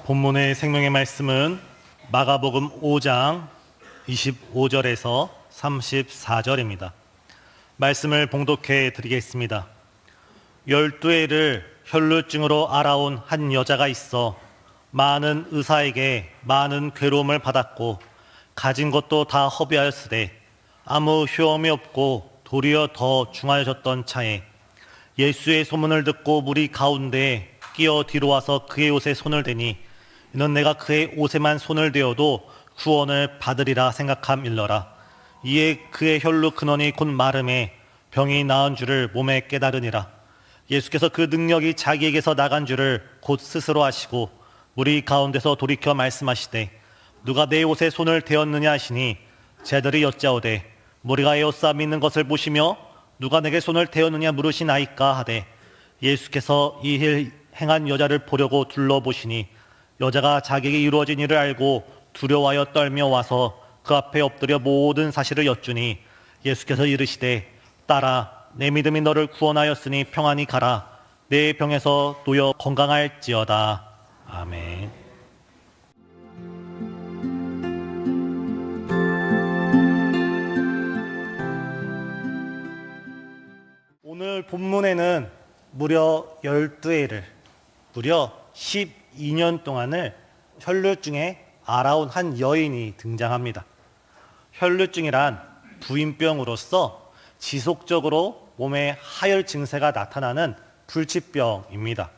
본문의 생명의 말씀은 마가복음 5장 25절에서 34절입니다. 말씀을 봉독해 드리겠습니다. 12해를 혈루증으로 알아온 한 여자가 있어 많은 의사에게 많은 괴로움을 받았고 가진 것도 다 허비하였으되 아무 효험이 없고 도리어 더 중하여졌던 차에 예수의 소문을 듣고 무리 가운데에 끼어 뒤로 와서 그의 옷에 손을 대니 이는 내가 그의 옷에만 손을 대어도 구원을 받으리라 생각함일러라. 이에 그의 혈루 근원이 곧 마름에 병이 나은 줄을 몸에 깨달으니라. 예수께서 그 능력이 자기에게서 나간 줄을 곧 스스로 아시고 무리 가운데서 돌이켜 말씀하시되 누가 내 옷에 손을 대었느냐 하시니 제들이 여짜오되 무리가 에워싸 믿는 것을 보시며 누가 내게 손을 대었느냐 물으시나이까 하되 예수께서 이 일 행한 여자를 보려고 둘러보시니 여자가 자기에게 이루어진 일을 알고 두려워하여 떨며 와서 그 앞에 엎드려 모든 사실을 여쭈니 예수께서 이르시되 딸아 내 믿음이 너를 구원하였으니 평안히 가라 내 병에서 놓여 건강할지어다. 아멘. 오늘 본문에는 무려 12해를 무려 12년 동안을 혈루증에 알아온 한 여인이 등장합니다. 혈루증이란 부인병으로서 지속적으로 몸에 하열 증세가 나타나는 불치병입니다.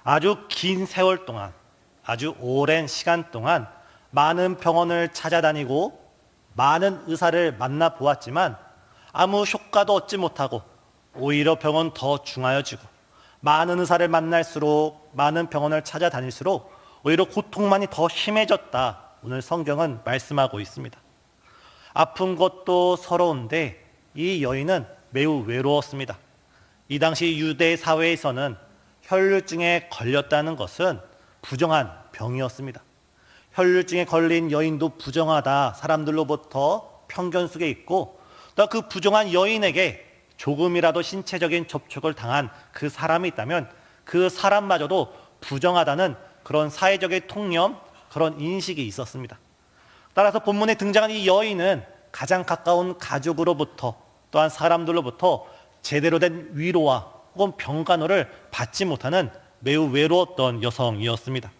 아주 긴 세월 동안, 아주 오랜 시간 동안 많은 병원을 찾아다니고 많은 의사를 만나보았지만 아무 효과도 얻지 못하고 오히려 병은 더 중하여지고 많은 의사를 만날수록 많은 병원을 찾아다닐수록 오히려 고통만이 더 심해졌다. 오늘 성경은 말씀하고 있습니다. 아픈 것도 서러운데 이 여인은 매우 외로웠습니다. 이 당시 유대 사회에서는 혈루증에 걸렸다는 것은 부정한 병이었습니다. 혈루증에 걸린 여인도 부정하다 사람들로부터 편견 속에 있고 또 그 부정한 여인에게 조금이라도 신체적인 접촉을 당한 그 사람이 있다면 그 사람마저도 부정하다는 그런 사회적인 통념, 그런 인식이 있었습니다. 따라서 본문에 등장한 이 여인은 가장 가까운 가족으로부터 또한 사람들로부터 제대로 된 위로와 혹은 병간호를 받지 못하는 매우 외로웠던 여성이었습니다.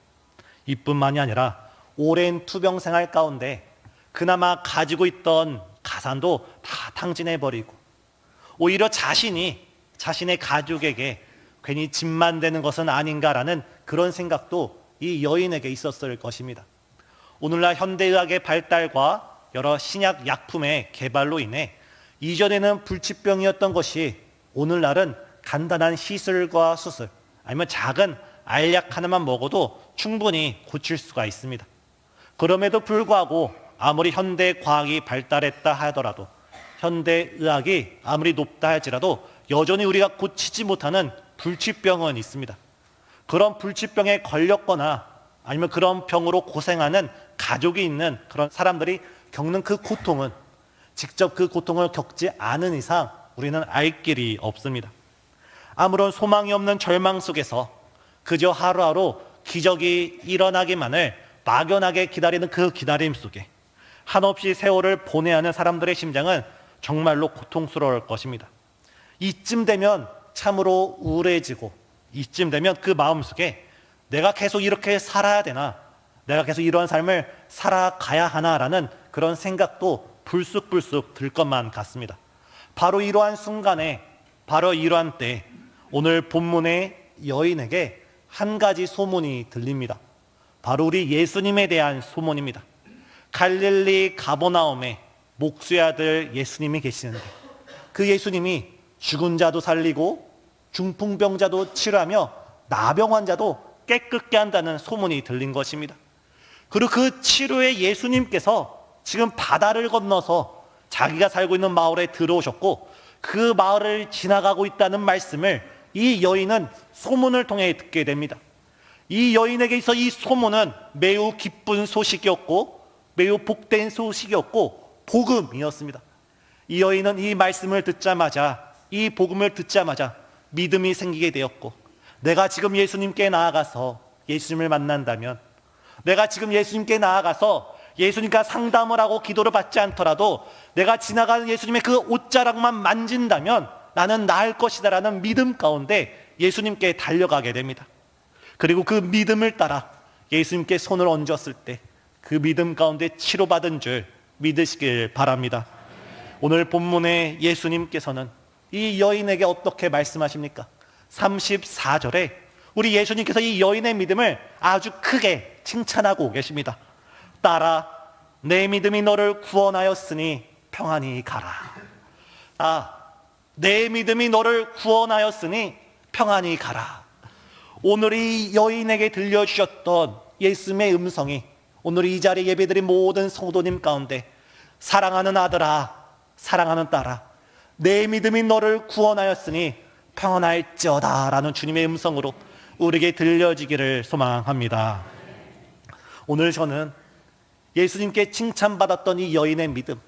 이뿐만이 아니라 오랜 투병 생활 가운데 그나마 가지고 있던 가산도 다 탕진해버리고 오히려 자신의 가족에게 괜히 짐만 되는 것은 아닌가라는 그런 생각도 이 여인에게 있었을 것입니다. 오늘날 현대의학의 발달과 여러 신약 약품의 개발로 인해 이전에는 불치병이었던 것이 오늘날은 간단한 시술과 수술 아니면 작은 알약 하나만 먹어도 충분히 고칠 수가 있습니다. 그럼에도 불구하고 아무리 현대 과학이 발달했다 하더라도 현대의학이 아무리 높다 할지라도 여전히 우리가 고치지 못하는 불치병은 있습니다. 그런 불치병에 걸렸거나 아니면 그런 병으로 고생하는 가족이 있는 그런 사람들이 겪는 그 고통은 직접 그 고통을 겪지 않은 이상 우리는 알 길이 없습니다. 아무런 소망이 없는 절망 속에서 그저 하루하루 기적이 일어나기만을 막연하게 기다리는 그 기다림 속에 한없이 세월을 보내야 하는 사람들의 심장은 정말로 고통스러울 것입니다. 이쯤 되면 참으로 우울해지고 이쯤 되면 그 마음속에 내가 계속 이렇게 살아야 되나 내가 계속 이런 삶을 살아가야 하나라는 그런 생각도 불쑥불쑥 들 것만 같습니다. 바로 이러한 순간에 바로 이러한 때 오늘 본문의 여인에게 한 가지 소문이 들립니다. 바로 우리 예수님에 대한 소문입니다. 갈릴리 가버나움에 목수의 아들 예수님이 계시는데 그 예수님이 죽은 자도 살리고 중풍병자도 치료하며 나병 환자도 깨끗게 한다는 소문이 들린 것입니다. 그리고 그 치료의 예수님께서 지금 바다를 건너서 자기가 살고 있는 마을에 들어오셨고 그 마을을 지나가고 있다는 말씀을 이 여인은 소문을 통해 듣게 됩니다. 이 여인에게 있어 이 소문은 매우 기쁜 소식이었고 매우 복된 소식이었고 복음이었습니다. 이 여인은 이 말씀을 듣자마자 이 복음을 듣자마자 믿음이 생기게 되었고 내가 지금 예수님께 나아가서 예수님을 만난다면 내가 지금 예수님께 나아가서 예수님과 상담을 하고 기도를 받지 않더라도 내가 지나가는 예수님의 그 옷자락만 만진다면 나는 나을 것이다라는 믿음 가운데 예수님께 달려가게 됩니다. 그리고 그 믿음을 따라 예수님께 손을 얹었을 때 그 믿음 가운데 치료받은 줄 믿으시길 바랍니다. 오늘 본문의 예수님께서는 이 여인에게 어떻게 말씀하십니까? 34절에 우리 예수님께서 이 여인의 믿음을 아주 크게 칭찬하고 계십니다. 딸아, 내 믿음이 너를 구원하였으니 평안히 가라. 내 믿음이 너를 구원하였으니 평안히 가라. 오늘 이 여인에게 들려주셨던 예수님의 음성이 오늘 이 자리에 예배드린 모든 성도님 가운데 사랑하는 아들아, 사랑하는 딸아, 내 믿음이 너를 구원하였으니 평안할지어다 라는 주님의 음성으로 우리에게 들려지기를 소망합니다. 오늘 저는 예수님께 칭찬받았던 이 여인의 믿음,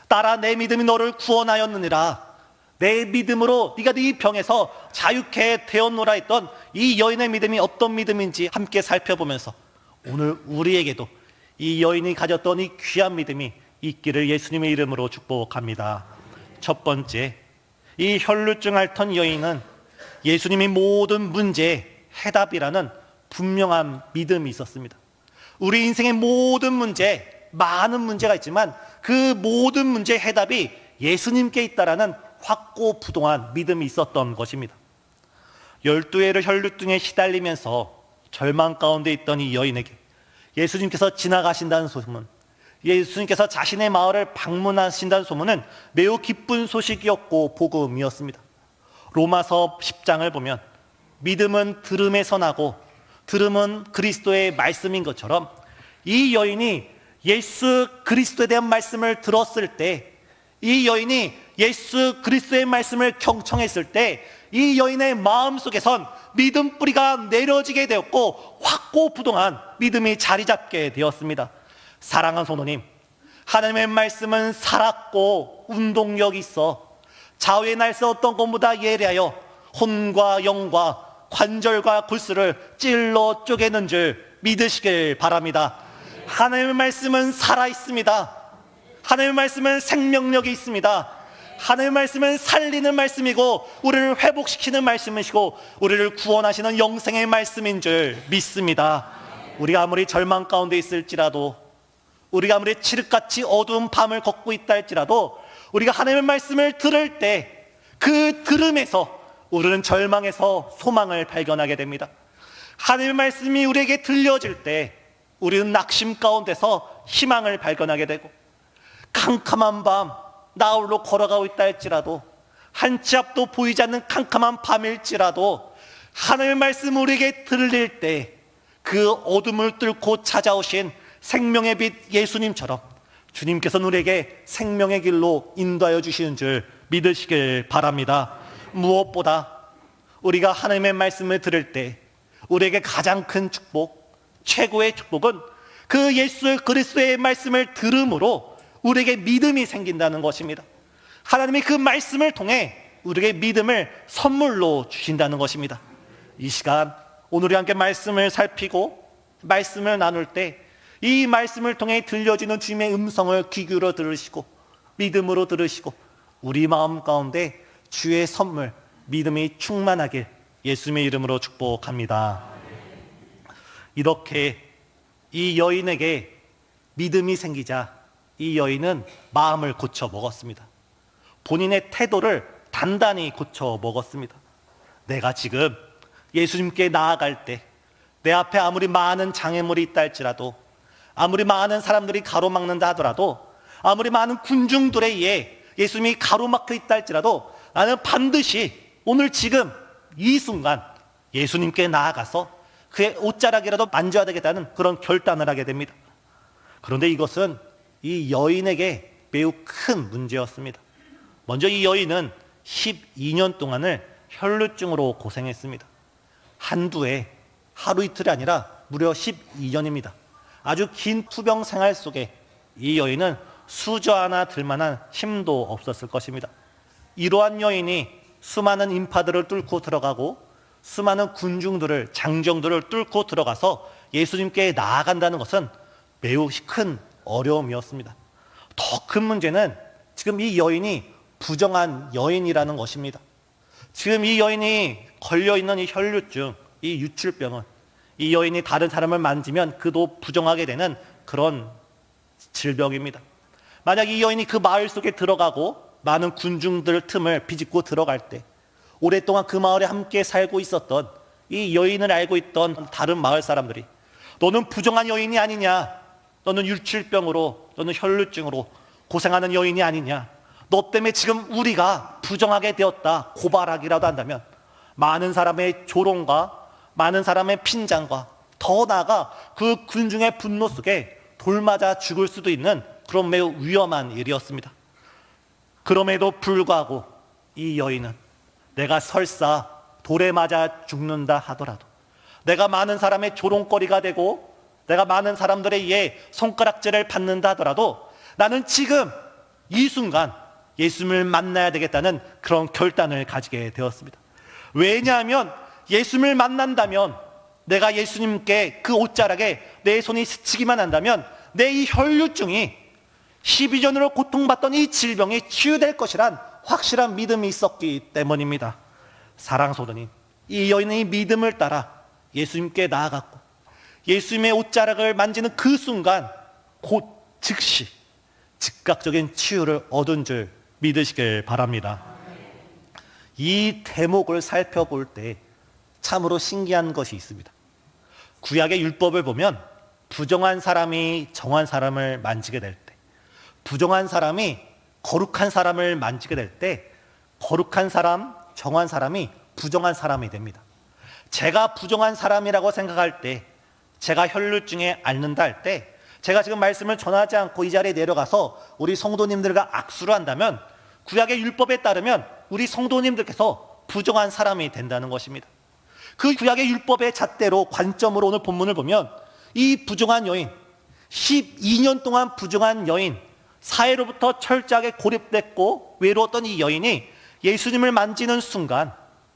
딸아 내 믿음이 너를 구원하였느니라, 내 믿음으로 네가 네 병에서 자유케 되었노라 했던 이 여인의 믿음이 어떤 믿음인지 함께 살펴보면서 오늘 우리에게도 이 여인이 가졌던 이 귀한 믿음이 있기를 예수님의 이름으로 축복합니다. 첫 번째, 이 혈루증 앓던 여인은 예수님이 모든 문제의 해답이라는 분명한 믿음이 있었습니다. 우리 인생의 모든 문제, 많은 문제가 있지만 그 모든 문제의 해답이 예수님께 있다라는 확고부동한 믿음이 있었던 것입니다. 12회를 혈루증에 시달리면서 절망 가운데 있던 이 여인에게 예수님께서 지나가신다는 소문, 예수님께서 자신의 마을을 방문하신다는 소문은 매우 기쁜 소식이었고 복음이었습니다. 로마서 10장을 보면 믿음은 들음에서 나고 들음은 그리스도의 말씀인 것처럼 이 여인이 예수 그리스도에 대한 말씀을 들었을 때, 이 여인이 예수 그리스도의 말씀을 경청했을 때 이 여인의 마음속에선 믿음 뿌리가 내려지게 되었고 확고부동한 믿음이 자리 잡게 되었습니다. 사랑하는 성도님, 하나님의 말씀은 살았고 운동력이 있어 좌우의 날서 어떤 것보다 예리하여 혼과 영과 관절과 골수를 찔러 쪼개는 줄 믿으시길 바랍니다. 하나님의 말씀은 살아있습니다. 하나님의 말씀은 생명력이 있습니다. 하나님의 말씀은 살리는 말씀이고 우리를 회복시키는 말씀이시고 우리를 구원하시는 영생의 말씀인 줄 믿습니다. 우리가 아무리 절망 가운데 있을지라도, 우리가 아무리 칠흑같이 어두운 밤을 걷고 있다 할지라도 우리가 하나님의 말씀을 들을 때 그 들음에서 우리는 절망에서 소망을 발견하게 됩니다. 하나님의 말씀이 우리에게 들려질 때 우리는 낙심 가운데서 희망을 발견하게 되고, 캄캄한 밤 나홀로 걸어가고 있다 할지라도, 한 치 앞도 보이지 않는 캄캄한 밤일지라도 하나님의 말씀 우리에게 들릴 때 그 어둠을 뚫고 찾아오신 생명의 빛 예수님처럼 주님께서는 우리에게 생명의 길로 인도하여 주시는 줄 믿으시길 바랍니다. 무엇보다 우리가 하나님의 말씀을 들을 때 우리에게 가장 큰 축복, 최고의 축복은 그 예수 그리스도의 말씀을 들음으로 우리에게 믿음이 생긴다는 것입니다. 하나님이 그 말씀을 통해 우리에게 믿음을 선물로 주신다는 것입니다. 이 시간 오늘 우리 함께 말씀을 살피고 말씀을 나눌 때 이 말씀을 통해 들려지는 주님의 음성을 귀 기울여 들으시고 믿음으로 들으시고 우리 마음 가운데 주의 선물, 믿음이 충만하길 예수님의 이름으로 축복합니다. 이렇게 이 여인에게 믿음이 생기자 이 여인은 마음을 고쳐 먹었습니다. 본인의 태도를 단단히 고쳐 먹었습니다. 내가 지금 예수님께 나아갈 때 내 앞에 아무리 많은 장애물이 있다 할지라도, 아무리 많은 사람들이 가로막는다 하더라도, 아무리 많은 군중들에 의해 예수님이 가로막혀 있다 할지라도 나는 반드시 오늘 지금 이 순간 예수님께 나아가서 그의 옷자락이라도 만져야 되겠다는 그런 결단을 하게 됩니다. 그런데 이것은 이 여인에게 매우 큰 문제였습니다. 먼저 이 여인은 12년 동안을 혈루증으로 고생했습니다. 한두 해, 하루 이틀이 아니라 무려 12년입니다. 아주 긴 투병 생활 속에 이 여인은 수저 하나 들 만한 힘도 없었을 것입니다. 이러한 여인이 수많은 인파들을 뚫고 들어가고 수많은 군중들을, 장정들을 뚫고 들어가서 예수님께 나아간다는 것은 매우 큰 어려움이었습니다. 더 큰 문제는 지금 이 여인이 부정한 여인이라는 것입니다. 지금 이 여인이 걸려있는 이 혈류증, 이 유출병은 이 여인이 다른 사람을 만지면 그도 부정하게 되는 그런 질병입니다. 만약 이 여인이 그 마을 속에 들어가고 많은 군중들 틈을 비집고 들어갈 때 오랫동안 그 마을에 함께 살고 있었던 이 여인을 알고 있던 다른 마을 사람들이 너는 부정한 여인이 아니냐, 너는 유출병으로, 너는 혈류증으로 고생하는 여인이 아니냐, 너 때문에 지금 우리가 부정하게 되었다 고발하기라도 한다면 많은 사람의 조롱과 많은 사람의 핀잔과 더 나아가 그 군중의 분노 속에 돌 맞아 죽을 수도 있는 그런 매우 위험한 일이었습니다. 그럼에도 불구하고 이 여인은 내가 설사 돌에 맞아 죽는다 하더라도, 내가 많은 사람의 조롱거리가 되고 내가 많은 사람들에 의해 손가락질을 받는다 하더라도 나는 지금 이 순간 예수님을 만나야 되겠다는 그런 결단을 가지게 되었습니다. 왜냐하면 예수님을 만난다면, 내가 예수님께 그 옷자락에 내 손이 스치기만 한다면 내 이 혈류증이 12년으로 고통받던 이 질병이 치유될 것이란 확실한 믿음이 있었기 때문입니다. 사랑하는 성도님, 이 여인의 믿음을 따라 예수님께 나아갔고 예수님의 옷자락을 만지는 그 순간 곧 즉시 즉각적인 치유를 얻은 줄 믿으시길 바랍니다. 이 대목을 살펴볼 때 참으로 신기한 것이 있습니다. 구약의 율법을 보면 부정한 사람이 정한 사람을 만지게 될 때, 부정한 사람이 거룩한 사람을 만지게 될 때 거룩한 사람, 정한 사람이 부정한 사람이 됩니다. 제가 부정한 사람이라고 생각할 때, 제가 혈류증에 앓는다 할 때, 제가 지금 말씀을 전하지 않고 이 자리에 내려가서 우리 성도님들과 악수를 한다면 구약의 율법에 따르면 우리 성도님들께서 부정한 사람이 된다는 것입니다. 그 구약의 율법의 잣대로 관점으로 오늘 본문을 보면 이 부정한 여인, 12년 동안 부정한 여인, 사회로부터 철저하게 고립됐고 외로웠던 이 여인이 예수님을 만지는 순간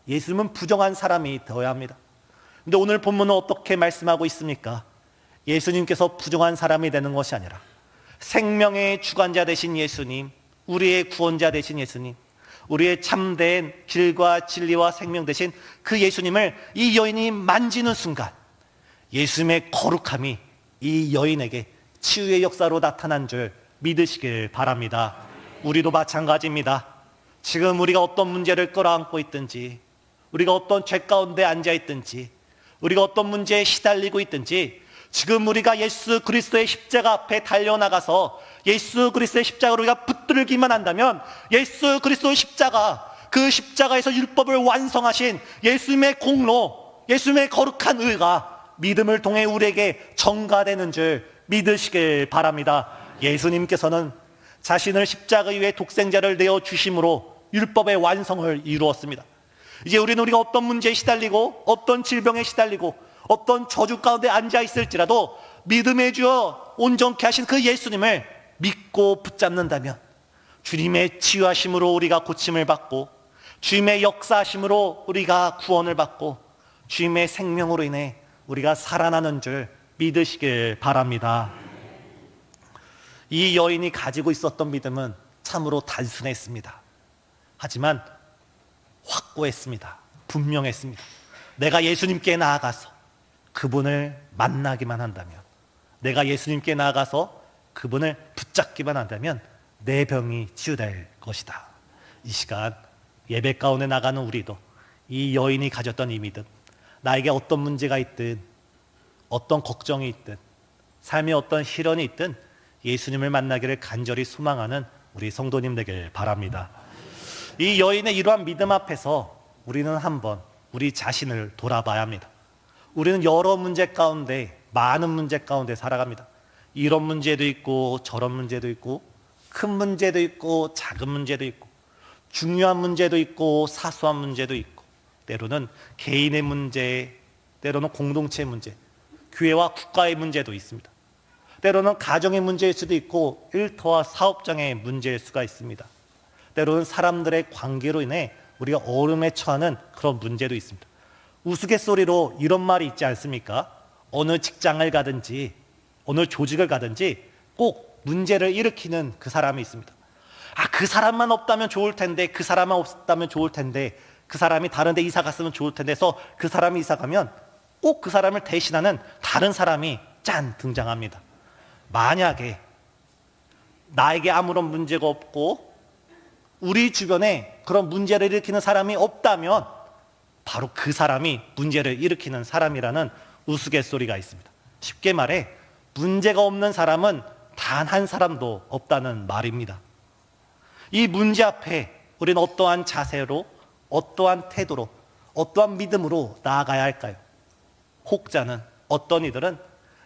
예수님은 부정한 사람이 되어야 합니다. 그런데 오늘 본문은 어떻게 말씀하고 있습니까? 예수님께서 부정한 사람이 되는 것이 아니라 생명의 주관자 되신 예수님, 우리의 구원자 되신 예수님, 우리의 참된 길과 진리와 생명 되신 그 예수님을 이 여인이 만지는 순간 예수님의 거룩함이 이 여인에게 치유의 역사로 나타난 줄 믿으시길 바랍니다. 우리도 마찬가지입니다. 지금 우리가 어떤 문제를 끌어안고 있든지, 우리가 어떤 죄 가운데 앉아 있든지, 우리가 어떤 문제에 시달리고 있든지, 지금 우리가 예수 그리스도의 십자가 앞에 달려나가서 예수 그리스도의 십자가로 우리가 붙들기만 한다면 예수 그리스도의 십자가, 그 십자가에서 율법을 완성하신 예수님의 공로, 예수님의 거룩한 의가 믿음을 통해 우리에게 전가되는 줄 믿으시길 바랍니다. 예수님께서는 자신을 십자가 위에 독생자를 내어주심으로 율법의 완성을 이루었습니다. 이제 우리가 어떤 문제에 시달리고 어떤 질병에 시달리고 어떤 저주 가운데 앉아 있을지라도 믿음의 주여 온전케 하신 그 예수님을 믿고 붙잡는다면 주님의 치유하심으로 우리가 고침을 받고 주님의 역사하심으로 우리가 구원을 받고 주님의 생명으로 인해 우리가 살아나는 줄 믿으시길 바랍니다. 이 여인이 가지고 있었던 믿음은 참으로 단순했습니다. 하지만 확고했습니다. 분명했습니다. 내가 예수님께 나아가서 그분을 만나기만 한다면, 내가 예수님께 나아가서 그분을 붙잡기만 한다면 내 병이 치유될 것이다. 이 시간 예배 가운데 나가는 우리도 이 여인이 가졌던 이 믿음, 나에게 어떤 문제가 있든 어떤 걱정이 있든 삶에 어떤 시련이 있든 예수님을 만나기를 간절히 소망하는 우리 성도님 되길 바랍니다. 이 여인의 이러한 믿음 앞에서 우리는 한번 우리 자신을 돌아봐야 합니다. 우리는 여러 문제 가운데, 많은 문제 가운데 살아갑니다. 이런 문제도 있고 저런 문제도 있고 큰 문제도 있고 작은 문제도 있고 중요한 문제도 있고 사소한 문제도 있고 때로는 개인의 문제, 때로는 공동체의 문제, 교회와 국가의 문제도 있습니다. 때로는 가정의 문제일 수도 있고 일터와 사업장의 문제일 수가 있습니다. 때로는 사람들의 관계로 인해 우리가 어려움에 처하는 그런 문제도 있습니다. 우스갯소리로 이런 말이 있지 않습니까? 어느 직장을 가든지 어느 조직을 가든지 꼭 문제를 일으키는 그 사람이 있습니다. 그 사람만 없다면 좋을 텐데, 그 사람만 없다면 좋을 텐데, 그 사람이 다른 데 이사 갔으면 좋을 텐데 해서 그 사람이 이사 가면 꼭 그 사람을 대신하는 다른 사람이 짠 등장합니다. 만약에 나에게 아무런 문제가 없고 우리 주변에 그런 문제를 일으키는 사람이 없다면 바로 그 사람이 문제를 일으키는 사람이라는 우스갯소리가 있습니다. 쉽게 말해 문제가 없는 사람은 단 한 사람도 없다는 말입니다. 이 문제 앞에 우리는 어떠한 자세로, 어떠한 태도로, 어떠한 믿음으로 나아가야 할까요? 혹자는, 어떤 이들은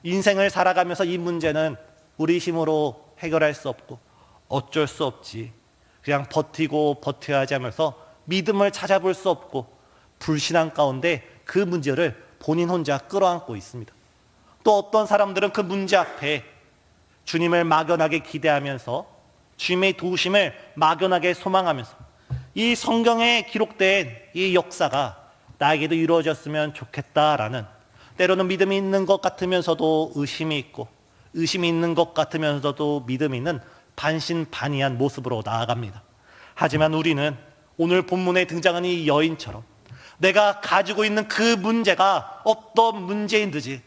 인생을 살아가면서 이 문제는 우리 힘으로 해결할 수 없고 어쩔 수 없지, 그냥 버티고 버텨야지 하면서 믿음을 찾아볼 수 없고 불신앙 가운데 그 문제를 본인 혼자 끌어안고 있습니다. 또 어떤 사람들은 그 문제 앞에 주님을 막연하게 기대하면서 주님의 도우심을 막연하게 소망하면서 이 성경에 기록된 이 역사가 나에게도 이루어졌으면 좋겠다라는, 때로는 믿음이 있는 것 같으면서도 의심이 있고 의심이 있는 것 같으면서도 믿음이 있는 반신반의한 모습으로 나아갑니다. 하지만 우리는 오늘 본문에 등장하는 이 여인처럼 내가 가지고 있는 그 문제가 어떤 문제인지,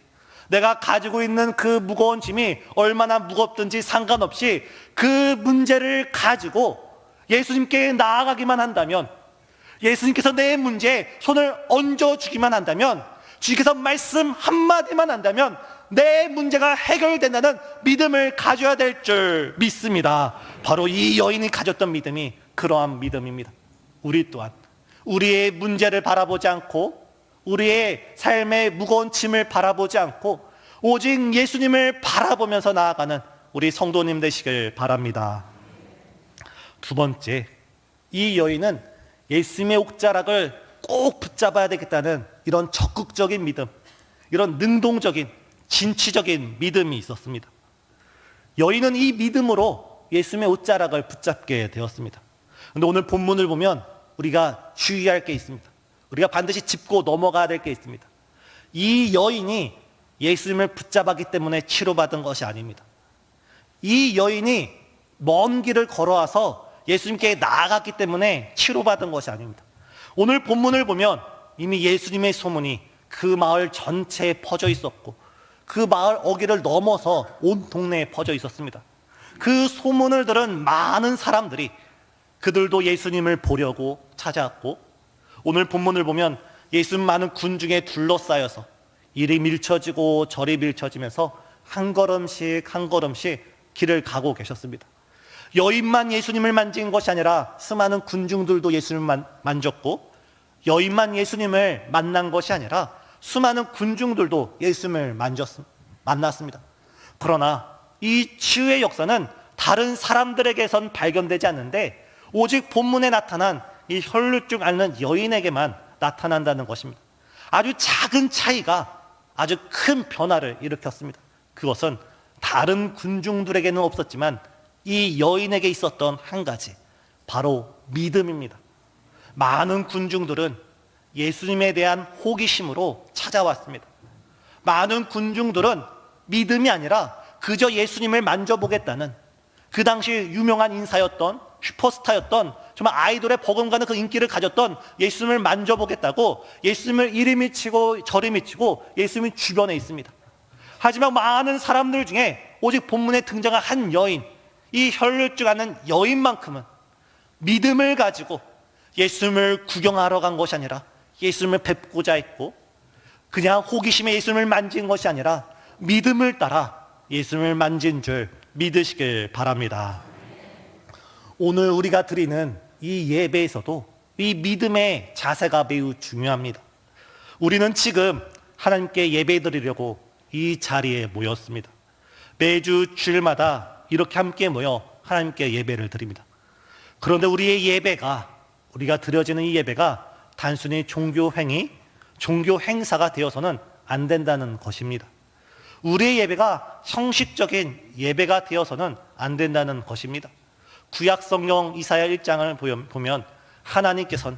내가 가지고 있는 그 무거운 짐이 얼마나 무겁든지 상관없이 그 문제를 가지고 예수님께 나아가기만 한다면, 예수님께서 내 문제에 손을 얹어주기만 한다면, 주께서 말씀 한마디만 한다면 내 문제가 해결된다는 믿음을 가져야 될 줄 믿습니다. 바로 이 여인이 가졌던 믿음이 그러한 믿음입니다. 우리 또한 우리의 문제를 바라보지 않고 우리의 삶의 무거운 짐을 바라보지 않고 오직 예수님을 바라보면서 나아가는 우리 성도님 되시길 바랍니다. 두 번째, 이 여인은 예수님의 옥자락을 꼭 붙잡아야 되겠다는 이런 적극적인 믿음, 이런 능동적인 진취적인 믿음이 있었습니다. 여인은 이 믿음으로 예수님의 옷자락을 붙잡게 되었습니다. 그런데 오늘 본문을 보면 우리가 주의할 게 있습니다. 우리가 반드시 짚고 넘어가야 될 게 있습니다. 이 여인이 예수님을 붙잡았기 때문에 치료받은 것이 아닙니다. 이 여인이 먼 길을 걸어와서 예수님께 나아갔기 때문에 치료받은 것이 아닙니다. 오늘 본문을 보면 이미 예수님의 소문이 그 마을 전체에 퍼져 있었고 그 마을 어귀를 넘어서 온 동네에 퍼져 있었습니다. 그 소문을 들은 많은 사람들이 그들도 예수님을 보려고 찾아왔고, 오늘 본문을 보면 예수님 많은 군중에 둘러싸여서 이리 밀쳐지고 저리 밀쳐지면서 한 걸음씩 한 걸음씩 길을 가고 계셨습니다. 여인만 예수님을 만진 것이 아니라 수많은 군중들도 예수님을 만졌고, 여인만 예수님을 만난 것이 아니라 수많은 군중들도 예수님을 만났습니다. 그러나 이 치유의 역사는 다른 사람들에게선 발견되지 않는데 오직 본문에 나타난 이 혈루증 앓는 여인에게만 나타난다는 것입니다. 아주 작은 차이가 아주 큰 변화를 일으켰습니다. 그것은 다른 군중들에게는 없었지만 이 여인에게 있었던 한 가지, 바로 믿음입니다. 많은 군중들은 예수님에 대한 호기심으로 찾아왔습니다. 많은 군중들은 믿음이 아니라 그저 예수님을 만져보겠다는, 그 당시 유명한 인사였던, 슈퍼스타였던, 정말 아이돌의 버금가는 그 인기를 가졌던 예수님을 만져보겠다고 예수님을 이리 미치고 저리 미치고 예수님 주변에 있습니다. 하지만 많은 사람들 중에 오직 본문에 등장한 한 여인, 이 혈루증 앓는 여인만큼은 믿음을 가지고 예수님을 구경하러 간 것이 아니라 예수님을 뵙고자 했고, 그냥 호기심에 예수님을 만진 것이 아니라 믿음을 따라 예수님을 만진 줄 믿으시길 바랍니다. 오늘 우리가 드리는 이 예배에서도 이 믿음의 자세가 매우 중요합니다. 우리는 지금 하나님께 예배 드리려고 이 자리에 모였습니다. 매주 주일마다 이렇게 함께 모여 하나님께 예배를 드립니다. 그런데 우리의 예배가, 우리가 드려지는 이 예배가 단순히 종교 행위, 종교 행사가 되어서는 안 된다는 것입니다. 우리의 예배가 형식적인 예배가 되어서는 안 된다는 것입니다. 구약 성경 이사야 1장을 보면 하나님께서는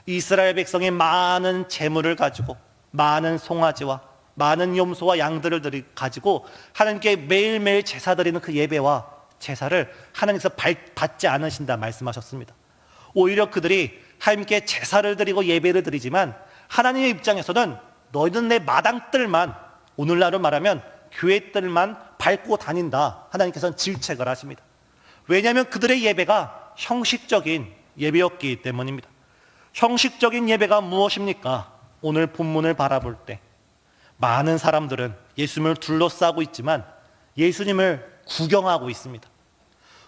이스라엘 백성의 많은 재물을 가지고 많은 송아지와 많은 염소와 양들을 가지고 하나님께 매일매일 제사 드리는 그 예배와 제사를 하나님께서 받지 않으신다 말씀하셨습니다. 오히려 그들이 하나님께 제사를 드리고 예배를 드리지만 하나님의 입장에서는 너희는 내 마당들만, 오늘날로 말하면 교회들만 밟고 다닌다, 하나님께서는 질책을 하십니다. 왜냐하면 그들의 예배가 형식적인 예배였기 때문입니다. 형식적인 예배가 무엇입니까? 오늘 본문을 바라볼 때 많은 사람들은 예수님을 둘러싸고 있지만 예수님을 구경하고 있습니다.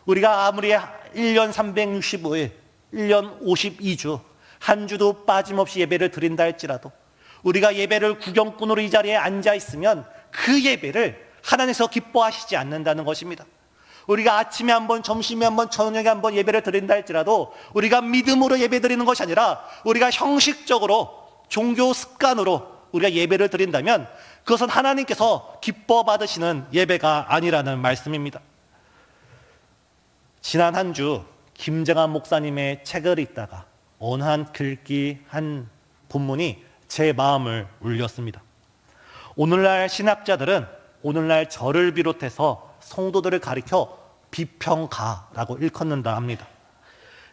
우리가 아무리 1년 365일, 1년 52주, 한 주도 빠짐없이 예배를 드린다 할지라도 우리가 예배를 구경꾼으로 이 자리에 앉아 있으면 그 예배를 하나님께서 기뻐하시지 않는다는 것입니다. 우리가 아침에 한번, 점심에 한번, 저녁에 한번 예배를 드린다 할지라도 우리가 믿음으로 예배 드리는 것이 아니라 우리가 형식적으로 종교 습관으로 우리가 예배를 드린다면 그것은 하나님께서 기뻐 받으시는 예배가 아니라는 말씀입니다. 지난 한 주 김정한 목사님의 책을 읽다가 어느 한 글귀 한 본문이 제 마음을 울렸습니다. 오늘날 신학자들은 오늘날 절을 비롯해서 성도들을 가리켜 비평가라고 일컫는다 합니다.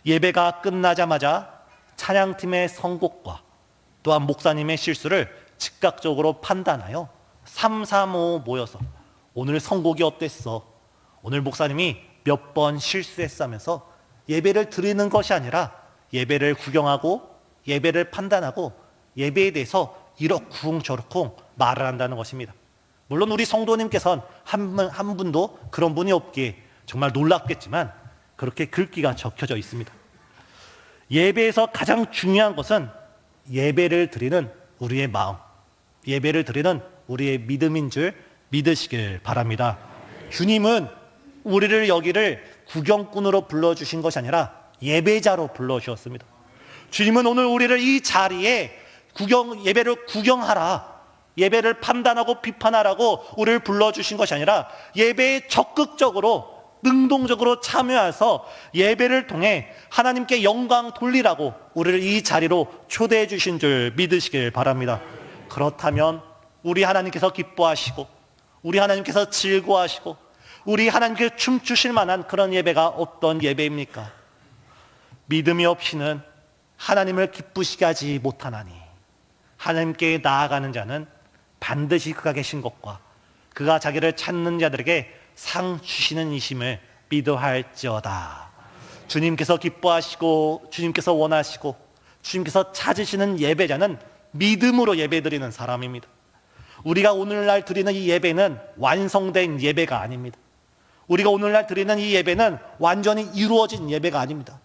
예배가 끝나자마자 찬양팀의 선곡과 또한 목사님의 실수를 즉각적으로 판단하여 3, 4, 5 모여서 오늘 선곡이 어땠어? 오늘 목사님이 몇 번 실수했어 하면서 예배를 드리는 것이 아니라 예배를 구경하고 예배를 판단하고 예배에 대해서 이러쿵 저러쿵 말을 한다는 것입니다. 물론 우리 성도님께서는 한 분도 그런 분이 없기에 정말 놀랍겠지만 그렇게 글귀가 적혀져 있습니다. 예배에서 가장 중요한 것은 예배를 드리는 우리의 마음, 예배를 드리는 우리의 믿음인 줄 믿으시길 바랍니다. 주님은 우리를 여기를 구경꾼으로 불러주신 것이 아니라 예배자로 불러주셨습니다. 주님은 오늘 우리를 이 자리에 예배를 구경하라, 예배를 판단하고 비판하라고 우리를 불러주신 것이 아니라 예배에 적극적으로 능동적으로 참여해서 예배를 통해 하나님께 영광 돌리라고 우리를 이 자리로 초대해 주신 줄 믿으시길 바랍니다. 그렇다면 우리 하나님께서 기뻐하시고 우리 하나님께서 즐거워하시고 우리 하나님께 춤추실 만한 그런 예배가 어떤 예배입니까? 믿음이 없이는 하나님을 기쁘시게 하지 못하나니 하나님께 나아가는 자는 반드시 그가 계신 것과 그가 자기를 찾는 자들에게 상 주시는 이심을 믿어할지어다. 주님께서 기뻐하시고 주님께서 원하시고 주님께서 찾으시는 예배자는 믿음으로 예배드리는 사람입니다. 우리가 오늘날 드리는 이 예배는 완성된 예배가 아닙니다. 우리가 오늘날 드리는 이 예배는 완전히 이루어진 예배가 아닙니다.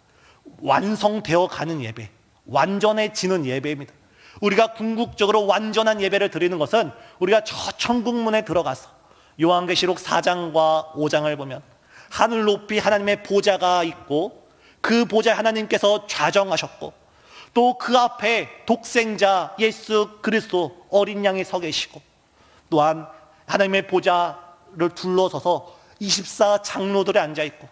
완성되어 가는 예배, 완전해지는 예배입니다. 우리가 궁극적으로 완전한 예배를 드리는 것은 우리가 저 천국문에 들어가서 요한계시록 4장과 5장을 보면 하늘 높이 하나님의 보좌가 있고 그 보좌에 하나님께서 좌정하셨고 또 그 앞에 독생자 예수 그리스도 어린 양이 서 계시고 또한 하나님의 보좌를 둘러서서 24 장로들이 앉아있고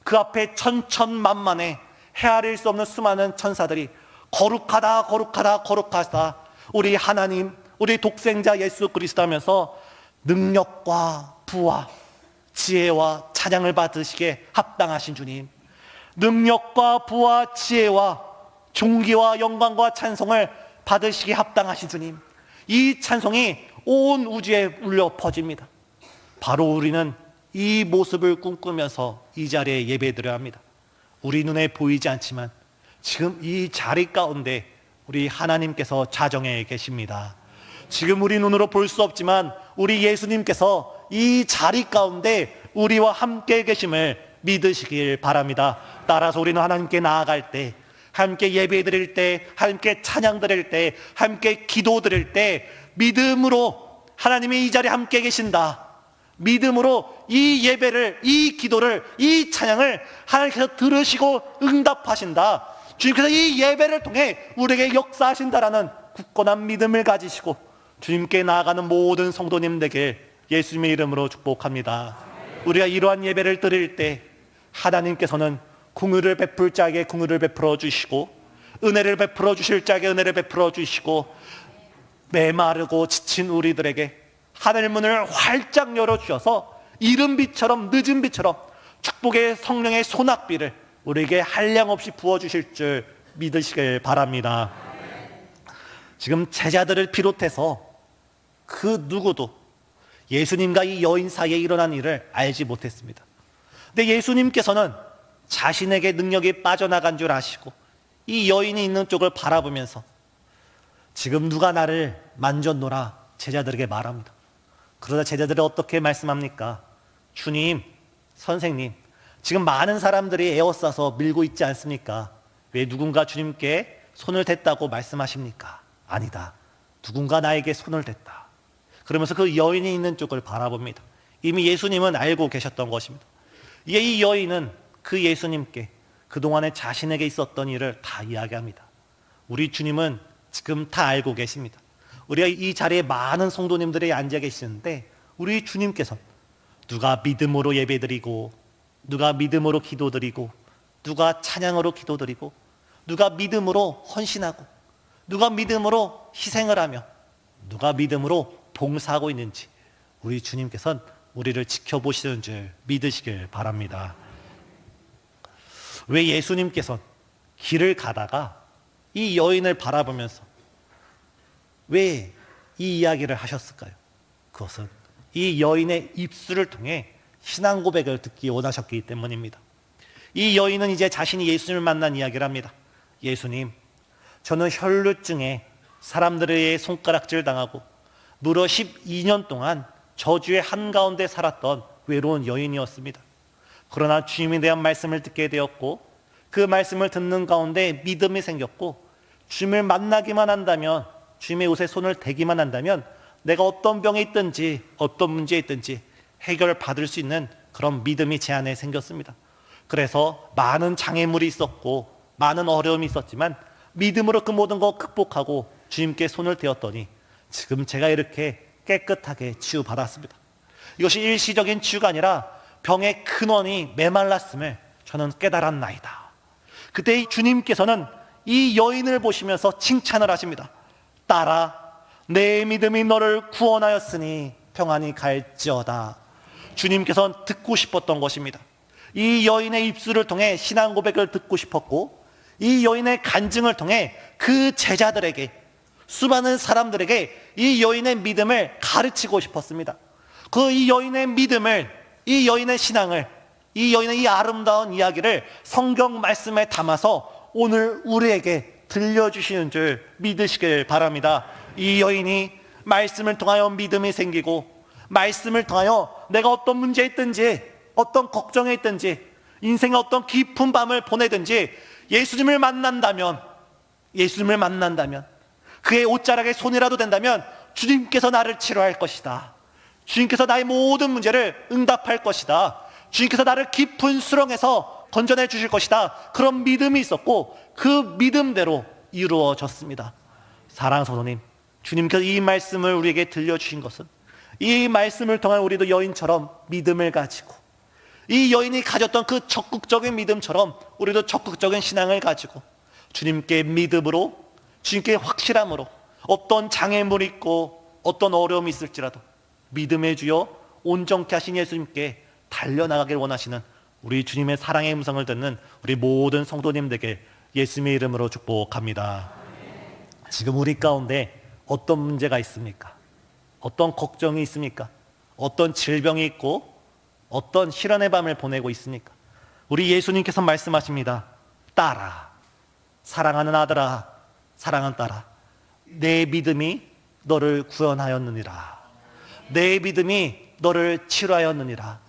그 앞에 천천만만의 헤아릴 수 없는 수많은 천사들이 거룩하다 거룩하다 거룩하다 우리 하나님 우리 독생자 예수 그리스도 하면서 능력과 부와 지혜와 찬양을 받으시기에 합당하신 주님, 능력과 부와 지혜와 존귀와 영광과 찬송을 받으시기에 합당하신 주님, 이 찬송이 온 우주에 울려 퍼집니다. 바로 우리는 이 모습을 꿈꾸면서 이 자리에 예배드려야 합니다. 우리 눈에 보이지 않지만 지금 이 자리 가운데 우리 하나님께서 자정해 계십니다. 지금 우리 눈으로 볼 수 없지만 우리 예수님께서 이 자리 가운데 우리와 함께 계심을 믿으시길 바랍니다. 따라서 우리는 하나님께 나아갈 때, 함께 예배 드릴 때, 함께 찬양 드릴 때, 함께 기도 드릴 때 믿음으로 하나님이 이 자리에 함께 계신다, 믿음으로 이 예배를, 이 기도를, 이 찬양을 하나님께서 들으시고 응답하신다, 주님께서 이 예배를 통해 우리에게 역사하신다라는 굳건한 믿음을 가지시고 주님께 나아가는 모든 성도님들에게 예수님의 이름으로 축복합니다. 우리가 이러한 예배를 드릴 때 하나님께서는 긍휼을 베풀 자에게 긍휼을 베풀어 주시고 은혜를 베풀어 주실 자에게 은혜를 베풀어 주시고 메마르고 지친 우리들에게 하늘문을 활짝 열어주셔서 이른 비처럼 늦은 비처럼 축복의 성령의 소낙비를 우리에게 한량없이 부어주실 줄 믿으시길 바랍니다. 지금 제자들을 비롯해서 그 누구도 예수님과 이 여인 사이에 일어난 일을 알지 못했습니다. 근데 예수님께서는 자신에게 능력이 빠져나간 줄 아시고 이 여인이 있는 쪽을 바라보면서 지금 누가 나를 만졌노라 제자들에게 말합니다. 그러자 제자들이 어떻게 말씀합니까? 주님, 선생님, 지금 많은 사람들이 에워싸서 밀고 있지 않습니까? 왜 누군가 주님께 손을 댔다고 말씀하십니까? 아니다. 누군가 나에게 손을 댔다. 그러면서 그 여인이 있는 쪽을 바라봅니다. 이미 예수님은 알고 계셨던 것입니다. 이에 이 여인은 그 예수님께 그동안에 자신에게 있었던 일을 다 이야기합니다. 우리 주님은 지금 다 알고 계십니다. 우리가 이 자리에 많은 성도님들이 앉아 계시는데 우리 주님께서 누가 믿음으로 예배드리고 누가 믿음으로 기도드리고 누가 찬양으로 기도드리고 누가 믿음으로 헌신하고 누가 믿음으로 희생을 하며 누가 믿음으로 봉사하고 있는지 우리 주님께서는 우리를 지켜보시는 줄 믿으시길 바랍니다. 왜 예수님께서 길을 가다가 이 여인을 바라보면서 왜 이 이야기를 하셨을까요? 그것은 이 여인의 입술을 통해 신앙 고백을 듣기 원하셨기 때문입니다. 이 여인은 이제 자신이 예수님을 만난 이야기를 합니다. 예수님, 저는 혈루증에 사람들의 손가락질 당하고 무려 12년 동안 저주의 한가운데 살았던 외로운 여인이었습니다. 그러나 주님에 대한 말씀을 듣게 되었고 그 말씀을 듣는 가운데 믿음이 생겼고 주님을 만나기만 한다면 주님의 옷에 손을 대기만 한다면 내가 어떤 병에 있든지 어떤 문제에 있든지 해결받을 수 있는 그런 믿음이 제 안에 생겼습니다. 그래서 많은 장애물이 있었고 많은 어려움이 있었지만 믿음으로 그 모든 거 극복하고 주님께 손을 대었더니 지금 제가 이렇게 깨끗하게 치유받았습니다. 이것이 일시적인 치유가 아니라 병의 근원이 메말랐음을 저는 깨달았나이다. 그때 주님께서는 이 여인을 보시면서 칭찬을 하십니다. 딸아, 내 믿음이 너를 구원하였으니 평안히 갈지어다. 주님께서는 듣고 싶었던 것입니다. 이 여인의 입술을 통해 신앙 고백을 듣고 싶었고 이 여인의 간증을 통해 그 제자들에게 수많은 사람들에게 이 여인의 믿음을 가르치고 싶었습니다. 그 이 여인의 믿음을, 이 여인의 신앙을, 이 여인의 이 아름다운 이야기를 성경 말씀에 담아서 오늘 우리에게 들려주시는 줄 믿으시길 바랍니다. 이 여인이 말씀을 통하여 믿음이 생기고 말씀을 통하여 내가 어떤 문제에 있든지 어떤 걱정에 있든지 인생의 어떤 깊은 밤을 보내든지 예수님을 만난다면 그의 옷자락에 손이라도 된다면 주님께서 나를 치료할 것이다. 주님께서 나의 모든 문제를 응답할 것이다. 주님께서 나를 깊은 수렁에서 건져내 주실 것이다. 그런 믿음이 있었고 그 믿음대로 이루어졌습니다. 사랑하는 성도님, 주님께서 이 말씀을 우리에게 들려주신 것은 이 말씀을 통한 우리도 여인처럼 믿음을 가지고 이 여인이 가졌던 그 적극적인 믿음처럼 우리도 적극적인 신앙을 가지고 주님께 믿음으로, 주님께 확실함으로 어떤 장애물이 있고 어떤 어려움이 있을지라도 믿음의 주여 온전케 하신 예수님께 달려나가길 원하시는 우리 주님의 사랑의 음성을 듣는 우리 모든 성도님들에게 예수님의 이름으로 축복합니다. 지금 우리 가운데 어떤 문제가 있습니까? 어떤 걱정이 있습니까? 어떤 질병이 있고 어떤 시련의 밤을 보내고 있습니까? 우리 예수님께서 말씀하십니다. 딸아, 사랑하는 아들아, 사랑하는 딸아, 내 믿음이 너를 구원하였느니라. 내 믿음이 너를 치료하였느니라.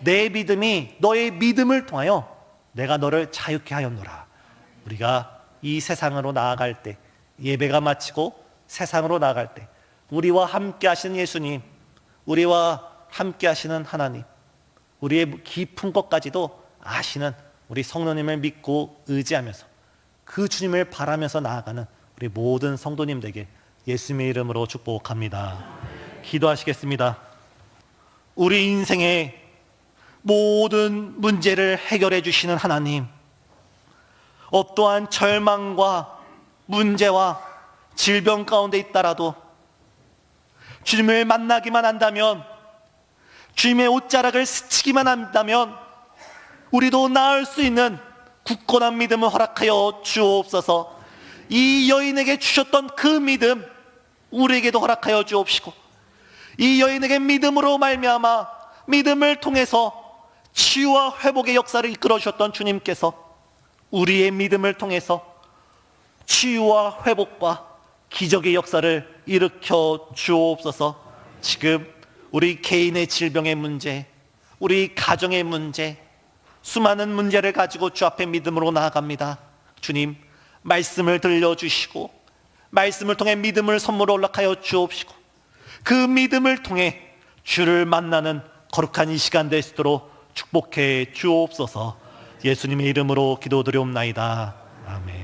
내 믿음이 너의 믿음을 통하여 내가 너를 자유케 하였노라. 우리가 이 세상으로 나아갈 때, 예배가 마치고 세상으로 나아갈 때 우리와 함께 하시는 예수님, 우리와 함께 하시는 하나님, 우리의 깊은 것까지도 아시는 우리 성도님을 믿고 의지하면서 그 주님을 바라면서 나아가는 우리 모든 성도님들에게 예수님의 이름으로 축복합니다. 기도하시겠습니다. 우리 인생의 모든 문제를 해결해 주시는 하나님, 어떠한 절망과 문제와 질병 가운데 있다라도 주님을 만나기만 한다면, 주님의 옷자락을 스치기만 한다면 우리도 나을 수 있는 굳건한 믿음을 허락하여 주옵소서. 이 여인에게 주셨던 그 믿음 우리에게도 허락하여 주옵시고, 이 여인에게 믿음으로 말미암아 믿음을 통해서 치유와 회복의 역사를 이끌어 주셨던 주님께서 우리의 믿음을 통해서 치유와 회복과 기적의 역사를 일으켜 주옵소서. 지금 우리 개인의 질병의 문제, 우리 가정의 문제, 수많은 문제를 가지고 주 앞에 믿음으로 나아갑니다. 주님, 말씀을 들려주시고 말씀을 통해 믿음을 선물로 허락하여 주옵시고, 그 믿음을 통해 주를 만나는 거룩한 이 시간 될 수 있도록 축복해 주옵소서. 예수님의 이름으로 기도드리옵나이다. 아멘.